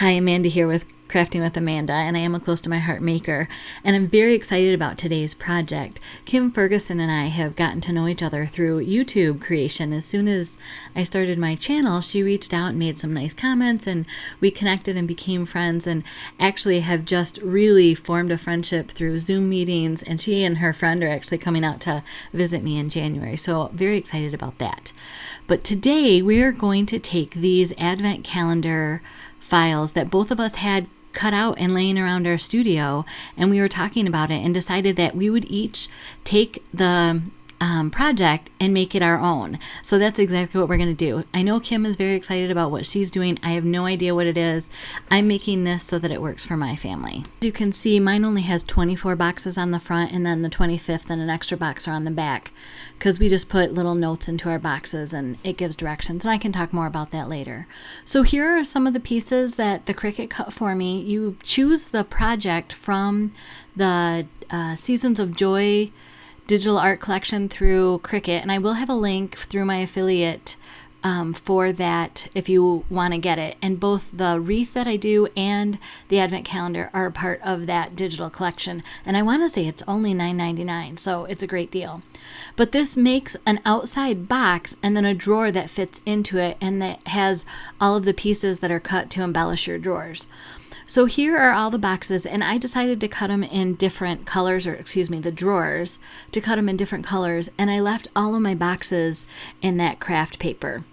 Hi, Amanda here with Crafting with Amanda, and I am a close to my heart maker, and I'm very excited about today's project. Kim Ferguson and I have gotten to know each other through YouTube creation. As soon as I started my channel, she reached out and made some nice comments, and we connected and became friends, and actually have just really formed a friendship through Zoom meetings, and she and her friend are actually coming out to visit me in January, so very excited about that. But today we are going to take these Advent calendar files that both of us had cut out and laying around our studio, and we were talking about it and decided that we would each take the project and make it our own. So that's exactly what we're going to do. I know Kim is very excited about what she's doing. I have no idea what it is. I'm making this so that it works for my family. As you can see, mine only has 24 boxes on the front, and then the 25th and an extra box are on the back, because we just put little notes into our boxes and it gives directions, and I can talk more about that later. So here are some of the pieces that the Cricut cut for me. You choose the project from the Seasons of Joy digital art collection through Cricut, and I will have a link through my affiliate for that if you want to get it. And both the wreath that I do and the Advent calendar are a part of that digital collection, and I want to say it's only $9.99, so it's a great deal. But this makes an outside box and then a drawer that fits into it, and that has all of the pieces that are cut to embellish your drawers. So here are all the boxes, and I decided to cut them in different colors, or excuse me, the drawers, to cut them in different colors, and I left all of my boxes in that craft paper.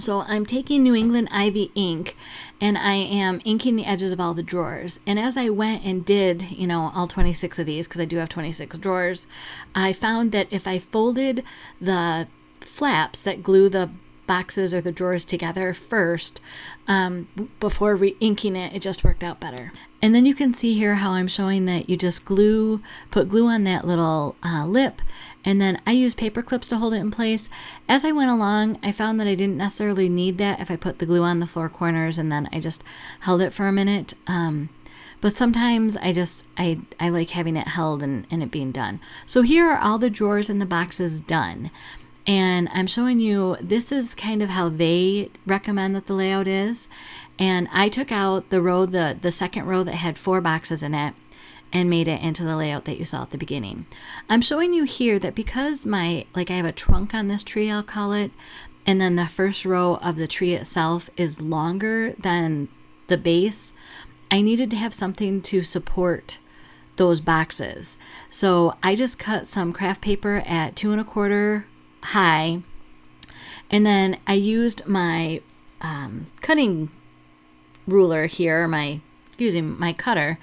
So I'm taking New England Ivy ink, and I am inking the edges of all the drawers. And as I went and did, all 26 of these, because I do have 26 drawers, I found that if I folded the flaps that glue the boxes or the drawers together first, before re-inking it, it just worked out better. And then you can see here how I'm showing that you just put glue on that little lip, and then I use paper clips to hold it in place. As I went along, I found that I didn't necessarily need that if I put the glue on the four corners and then I just held it for a minute. But sometimes I like having it held and it being done. So here are all the drawers and the boxes done. And I'm showing you, this is kind of how they recommend that the layout is. And I took out the second row that had 4 boxes in it and made it into the layout that you saw at the beginning. I'm showing you here that because I have a trunk on this tree, I'll call it, and then the first row of the tree itself is longer than the base, I needed to have something to support those boxes. So I just cut some craft paper at 2 1/4 high, and then I used my cutting ruler here, my cutter,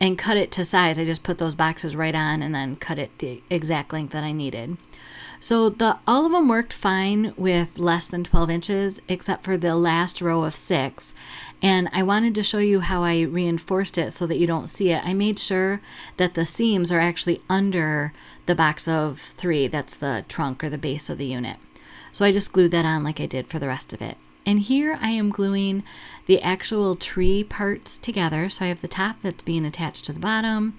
and cut it to size. I just put those boxes right on and then cut it the exact length that I needed. So all of them worked fine with less than 12 inches, except for the last row of 6. And I wanted to show you how I reinforced it so that you don't see it. I made sure that the seams are actually under the box of 3. That's the trunk or the base of the unit. So I just glued that on like I did for the rest of it. And here I am gluing the actual tree parts together. So I have the top that's being attached to the bottom,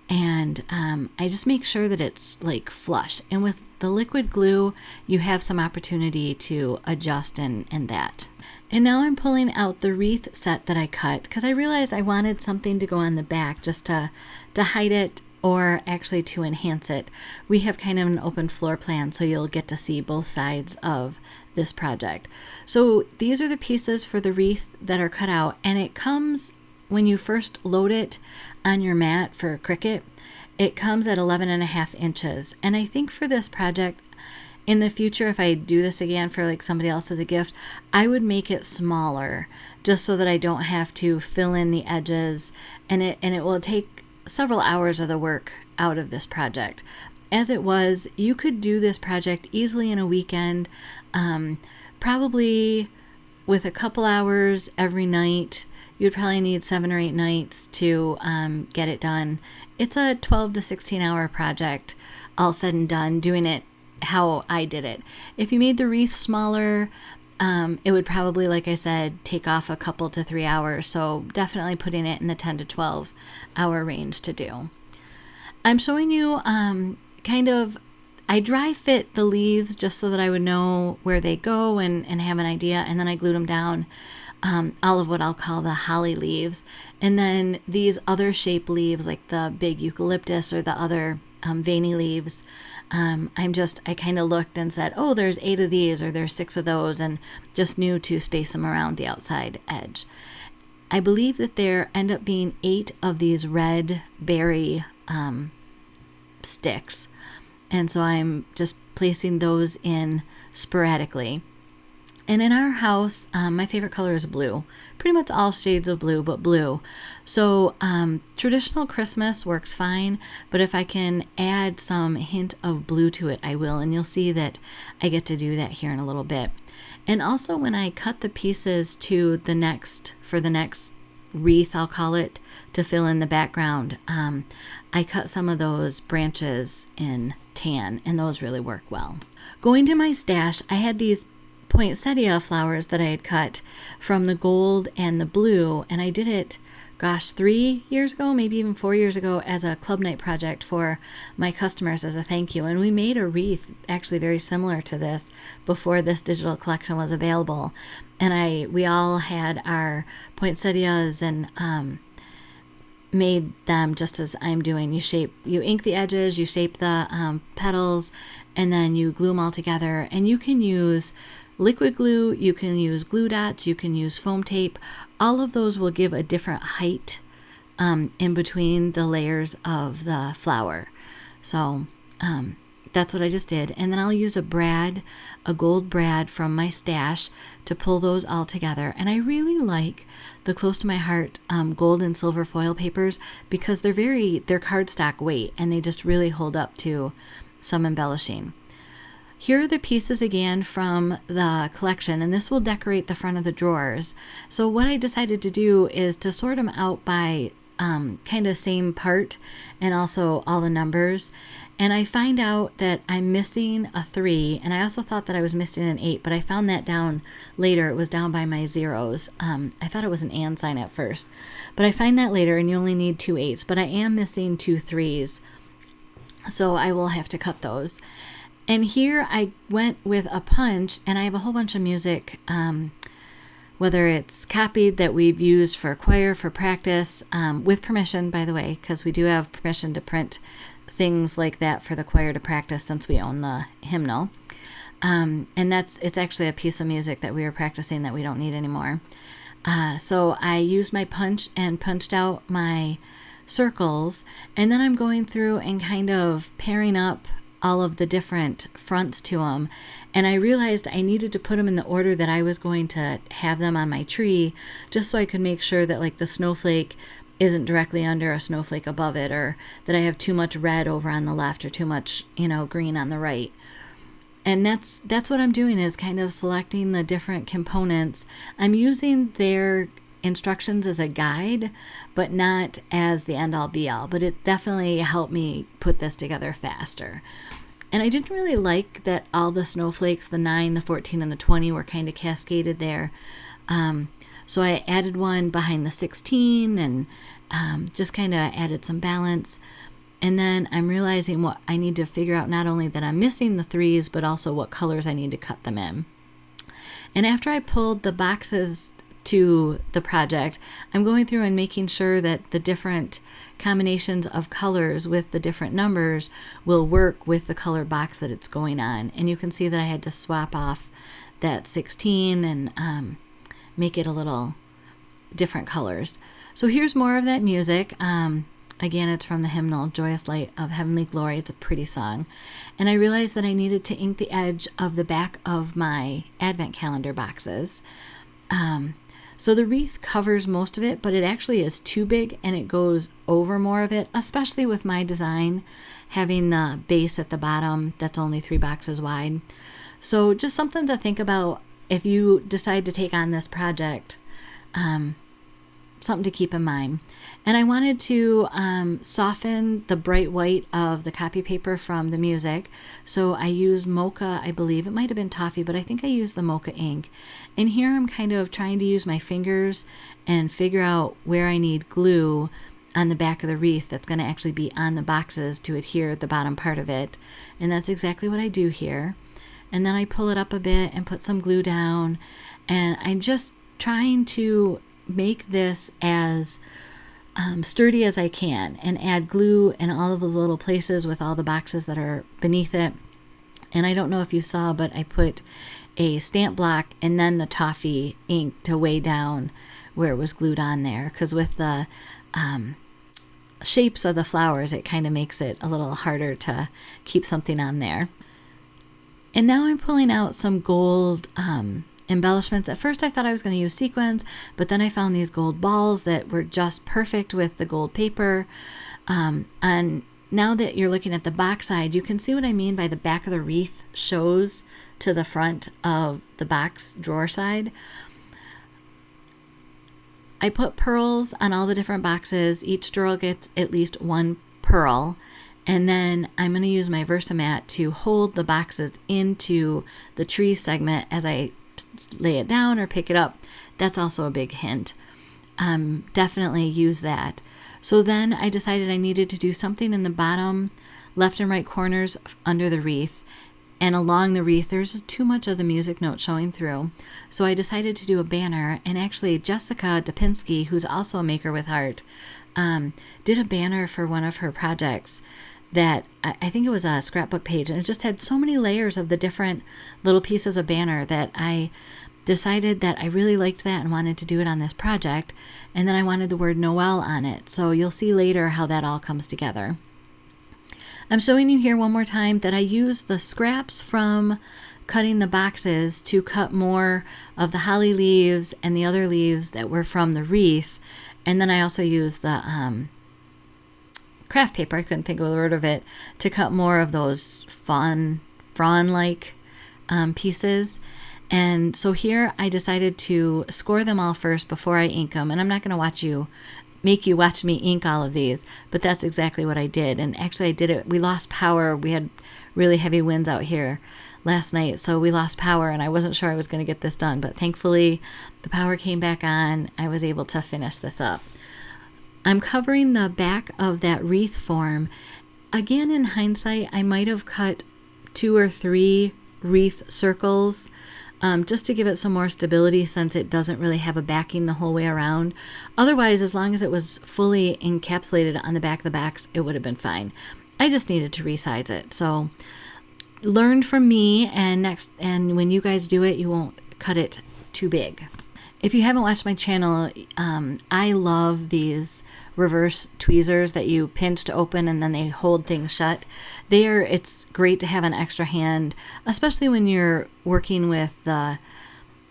and I just make sure that it's flush. And with the liquid glue, you have some opportunity to adjust and that. And now I'm pulling out the wreath set that I cut, because I realized I wanted something to go on the back just to hide it, or actually to enhance it. We have kind of an open floor plan, so you'll get to see both sides of this project. So these are the pieces for the wreath that are cut out, and it comes, when you first load it on your mat for Cricut, it comes at 11.5 inches. And I think for this project, in the future, if I do this again for somebody else as a gift, I would make it smaller, just so that I don't have to fill in the edges, and it will take several hours of the work out of this project. As it was, you could do this project easily in a weekend, probably with a couple hours every night. You'd probably need 7 or 8 nights to get it done. It's a 12 to 16 hour project, all said and done, doing it how I did it. If you made the wreath smaller, it would probably, like I said, take off a couple to 3 hours. So definitely putting it in the 10 to 12 hour range to do. I'm showing you I dry fit the leaves just so that I would know where they go and have an idea, and then I glued them down all of what I'll call the holly leaves. And then these other shape leaves, like the big eucalyptus or the other veiny leaves, I kind of looked and said, oh, there's 8 of these or there's 6 of those, and just knew to space them around the outside edge. I believe that there end up being 8 of these red berry sticks. And so I'm just placing those in sporadically. And in our house, my favorite color is blue. Pretty much all shades of blue, but blue. So traditional Christmas works fine, but if I can add some hint of blue to it, I will. And you'll see that I get to do that here in a little bit. And also when I cut the pieces for the next wreath, I'll call it, to fill in the background, I cut some of those branches in tan, and those really work well. Going to my stash, I had these poinsettia flowers that I had cut from the gold and the blue, and I did it, 3 years ago, maybe even 4 years ago, as a club night project for my customers as a thank you. And we made a wreath actually very similar to this before this digital collection was available. And we all had our poinsettias and made them just as I'm doing. You ink the edges, you shape the petals, and then you glue them all together. And you can use liquid glue, you can use glue dots, you can use foam tape. All of those will give a different height in between the layers of the flower. So that's what I just did. And then I'll use a gold brad from my stash to pull those all together. And I really like the Close to My Heart gold and silver foil papers because they're cardstock weight and they just really hold up to some embellishing. Here are the pieces again from the collection, and this will decorate the front of the drawers. So what I decided to do is to sort them out by kind of same part and also all the numbers. And I find out that I'm missing a 3, and I also thought that I was missing an 8, but I found that down later. It was down by my zeros. I thought it was an and sign at first, but I find that later, and you only need 2 8s, but I am missing 2 3s. So I will have to cut those. And here I went with a punch, and I have a whole bunch of music, whether it's copied that we've used for choir, for practice, with permission, by the way, because we do have permission to print things like that for the choir to practice since we own the hymnal. And it's actually a piece of music that we were practicing that we don't need anymore. So I used my punch and punched out my circles, and then I'm going through and kind of pairing up all of the different fronts to them. And I realized I needed to put them in the order that I was going to have them on my tree, just so I could make sure that like the snowflake isn't directly under a snowflake above it, or that I have too much red over on the left or too much, green on the right. And that's what I'm doing, is kind of selecting the different components. I'm using their instructions as a guide, but not as the end all be all, but it definitely helped me put this together faster. And I didn't really like that all the snowflakes, the 9, the 14, and the 20 were kind of cascaded there. So I added one behind the 16 and just kind of added some balance. And then I'm realizing what I need to figure out, not only that I'm missing the 3s, but also what colors I need to cut them in. And after I pulled the boxes to the project, I'm going through and making sure that the different combinations of colors with the different numbers will work with the color box that it's going on. And you can see that I had to swap off that 16 and make it a little different colors. So here's more of that music. Again, it's from the hymnal, Joyous Light of Heavenly Glory. It's a pretty song. And I realized that I needed to ink the edge of the back of my advent calendar boxes. So the wreath covers most of it, but it actually is too big and it goes over more of it, especially with my design, having the base at the bottom that's only 3 boxes wide. So just something to think about if you decide to take on this project, something to keep in mind. And I wanted to soften the bright white of the copy paper from the music. So I used mocha, I believe. It might have been toffee, but I think I used the mocha ink. And here I'm kind of trying to use my fingers and figure out where I need glue on the back of the wreath that's going to actually be on the boxes to adhere the bottom part of it. And that's exactly what I do here. And then I pull it up a bit and put some glue down. And I'm just trying to make this as sturdy as I can and add glue in all of the little places with all the boxes that are beneath it. And I don't know if you saw, but I put a stamp block and then the toffee ink to weigh down where it was glued on there, because with the shapes of the flowers, it kind of makes it a little harder to keep something on there. And now I'm pulling out some gold embellishments. At first I thought I was going to use sequins, but then I found these gold balls that were just perfect with the gold paper. And now that you're looking at the box side, you can see what I mean by the back of the wreath shows to the front of the box drawer side. I put pearls on all the different boxes. Each drawer gets at least one pearl. And then I'm going to use my Versamat to hold the boxes into the tree segment as I lay it down or pick it up. That's also a big hint. Definitely use that. So then I decided I needed to do something in the bottom left and right corners under the wreath. And along the wreath, there's just too much of the music note showing through. So I decided to do a banner. And actually, Jessica Dupinski, who's also a maker with heart, did a banner for one of her projects that I think it was a scrapbook page. And it just had so many layers of the different little pieces of banner that I decided that I really liked that and wanted to do it on this project. And then I wanted the word Noel on it. So you'll see later how that all comes together. I'm showing you here one more time that I used the scraps from cutting the boxes to cut more of the holly leaves and the other leaves that were from the wreath. And then I also used the craft paper, I couldn't think of the word of it, to cut more of those frond-like pieces. And so here I decided to score them all first before I ink them. And I'm not going to make you watch me ink all of these, but that's exactly what I did. And actually I did it. We lost power. We had really heavy winds out here last night, so we lost power and I wasn't sure I was going to get this done, but thankfully the power came back on. I was able to finish this up. I'm covering the back of that wreath form. Again, in hindsight, I might have cut 2 or 3 wreath circles just to give it some more stability, since it doesn't really have a backing the whole way around. Otherwise, as long as it was fully encapsulated on the back of the box, it would have been fine. I just needed to resize it. So learn from me, and when you guys do it, you won't cut it too big. If you haven't watched my channel, I love these reverse tweezers that you pinch to open and then they hold things shut. It's great to have an extra hand, especially when you're working with the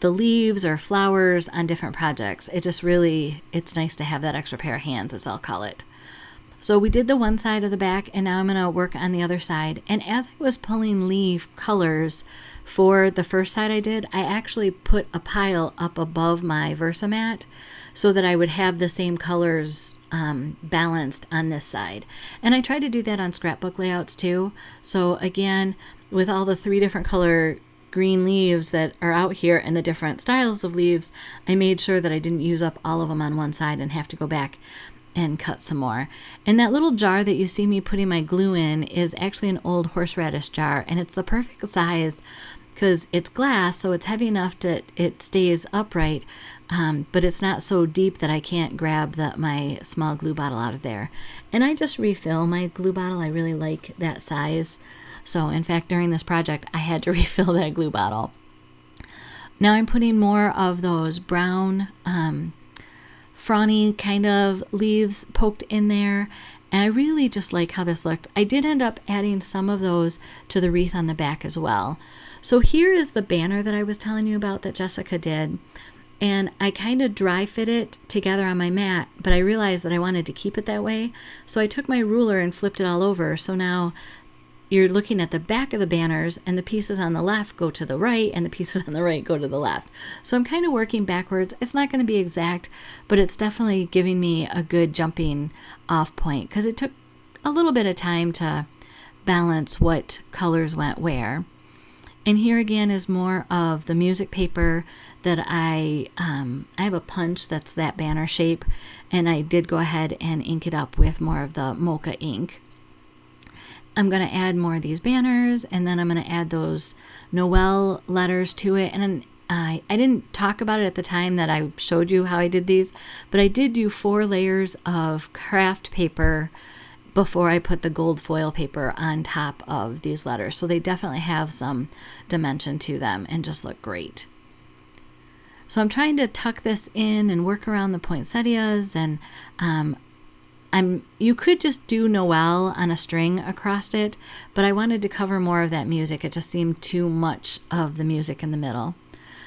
leaves or flowers on different projects. It's nice to have that extra pair of hands, as I'll call it. So we did the one side of the back, and now I'm going to work on the other side. And as I was pulling leaf colors for the first side I actually put a pile up above my Versamat so that I would have the same colors balanced on this side. And I tried to do that on scrapbook layouts too. So again, with all the 3 different color green leaves that are out here and the different styles of leaves, I made sure that I didn't use up all of them on one side and have to go back and cut some more. And that little jar that you see me putting my glue in is actually an old horseradish jar, and it's the perfect size because it's glass, so it's heavy enough that it stays upright, but it's not so deep that I can't grab my small glue bottle out of there. And I just refill my glue bottle. I really like that size. So in fact, during this project, I had to refill that glue bottle. Now I'm putting more of those brown frondy kind of leaves poked in there, and I really just like how this looked. I did end up adding some of those to the wreath on the back as well. So here is the banner that I was telling you about that Jessica did, and I kind of dry fit it together on my mat, but I realized that I wanted to keep it that way, so I took my ruler and flipped it all over. So now you're looking at the back of the banners, and the pieces on the left go to the right and the pieces on the right go to the left. So I'm kind of working backwards. It's not going to be exact, but it's definitely giving me a good jumping off point because it took a little bit of time to balance what colors went where. And here again is more of the music paper that I have a punch that's that banner shape, and I did go ahead and ink it up with more of the mocha ink. I'm going to add more of these banners, and then I'm going to add those Noel letters to it. And I didn't talk about it at the time that I showed you how I did these, but I did do 4 layers of craft paper before I put the gold foil paper on top of these letters. So they definitely have some dimension to them and just look great. So I'm trying to tuck this in and work around the poinsettias, and you could just do Noel on a string across it, but I wanted to cover more of that music. It just seemed too much of the music in the middle.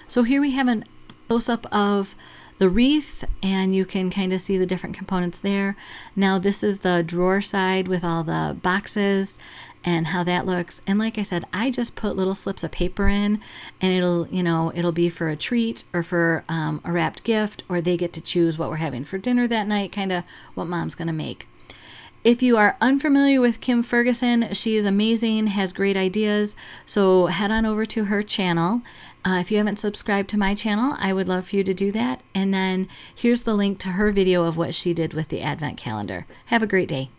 So here we have a close-up of the wreath, and you can kind of see the different components there. Now this is the drawer side with all the boxes and how that looks. And like I said, I just put little slips of paper in, and it'll be for a treat or for a wrapped gift, or they get to choose what we're having for dinner that night, kind of what mom's gonna make. If you are unfamiliar with Kim Ferguson, she is amazing, has great ideas, so head on over to her channel. If you haven't subscribed to my channel, I would love for you to do that. And then here's the link to her video of what she did with the Advent calendar. Have a great day.